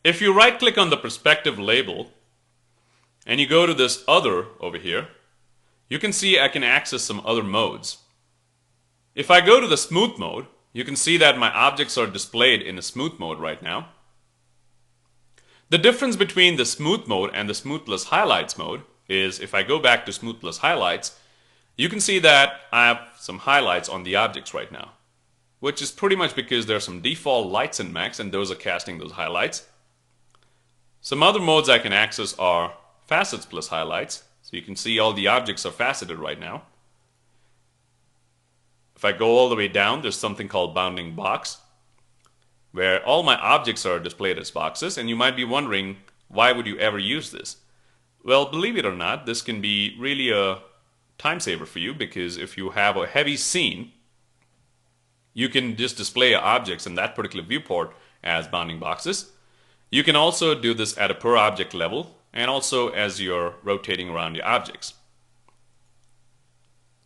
If you right click on the perspective label and you go to this other over here, you can see I can access some other modes. If I go to the smooth mode, you can see that my objects are displayed in a smooth mode right now. The difference between the smooth mode and the smooth plus highlights mode is if I go back to smooth plus highlights, you can see that I have some highlights on the objects right now, which is pretty much because there are some default lights in Max and those are casting those highlights. Some other modes I can access are facets plus highlights, so you can see all the objects are faceted right now. If I go all the way down, there's something called bounding box, where all my objects are displayed as boxes, and you might be wondering, why would you ever use this? Well, believe it or not, this can be really a time saver for you, because if you have a heavy scene, you can just display objects in that particular viewport as bounding boxes. You can also do this at a per object level and also as you're rotating around your objects.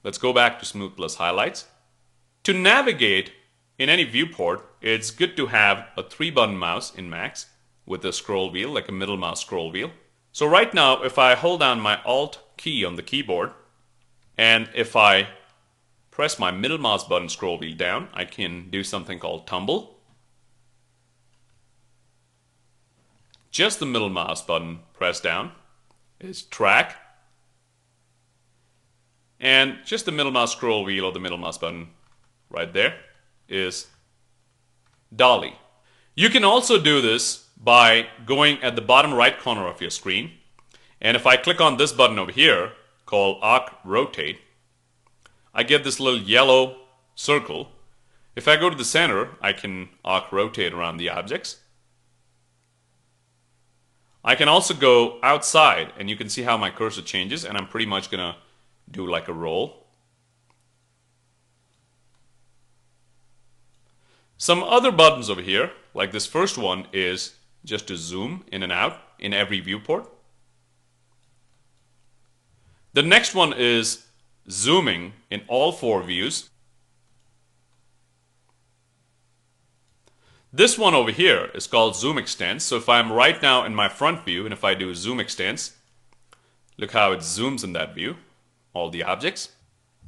Let's go back to smooth plus highlights. To navigate in any viewport, it's good to have a 3-button mouse in Max with a scroll wheel, like a middle mouse scroll wheel. So right now, if I hold down my Alt key on the keyboard, and if I press my middle mouse button scroll wheel down, I can do something called tumble. Just the middle mouse button pressed down is track. And just the middle mouse scroll wheel or the middle mouse button right there is dolly. You can also do this by going at the bottom right corner of your screen. And if I click on this button over here called arc rotate, I get this little yellow circle. If I go to the center, I can arc rotate around the objects. I can also go outside and you can see how my cursor changes, and I'm pretty much gonna do like a roll. Some other buttons over here, like this first one, is just to zoom in and out in every viewport. The next one is zooming in all 4 views. This one over here is called zoom extents. So if I'm right now in my front view and if I do zoom extents, look how it zooms in that view, all the objects.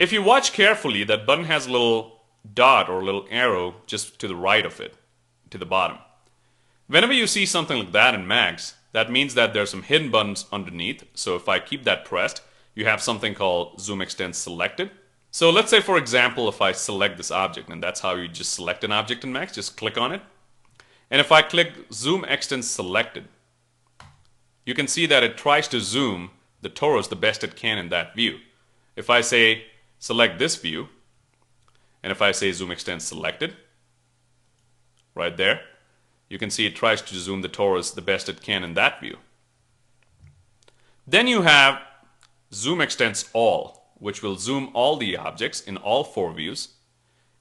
If you watch carefully, that button has a little dot or a little arrow just to the right of it, to the bottom. Whenever you see something like that in Max, that means that there's some hidden buttons underneath. So if I keep that pressed, you have something called zoom extents selected. So let's say, for example, if I select this object, and that's how you just select an object in Max, just click on it. And if I click zoom extents selected, you can see that it tries to zoom the torus the best it can in that view. If I say select this view, and if I say zoom extents selected, right there, you can see it tries to zoom the torus the best it can in that view. Then you have zoom extents all, which will zoom all the objects in all 4 views.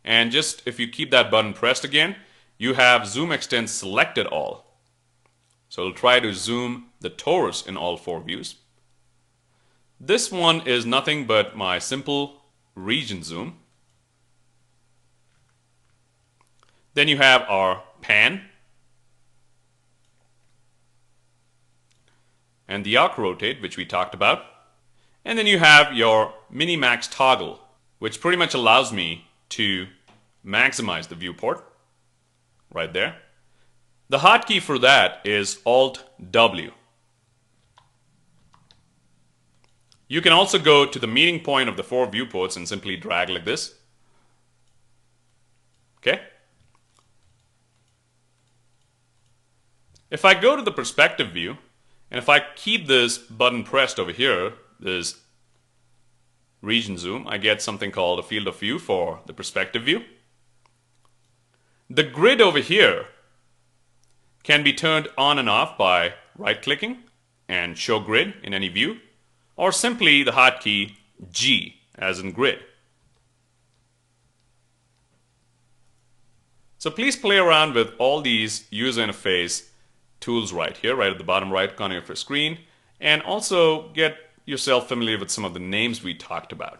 And just if you keep that button pressed again, you have zoom extents selected all. So it'll try to zoom the torus in all 4 views. This one is nothing but my simple region zoom. Then you have our pan and the arc rotate, which we talked about. And then you have your mini max toggle, which pretty much allows me to maximize the viewport right there. The hotkey for that is Alt W. You can also go to the meeting point of the 4 viewports and simply drag like this. Okay? If I go to the perspective view, and if I keep this button pressed over here, this region zoom, I get something called a field of view for the perspective view. The grid over here can be turned on and off by right-clicking and show grid in any view, or simply the hotkey G, as in grid. So please play around with all these user interface tools right here, right at the bottom right corner of your screen, and also get yourself familiar with some of the names we talked about.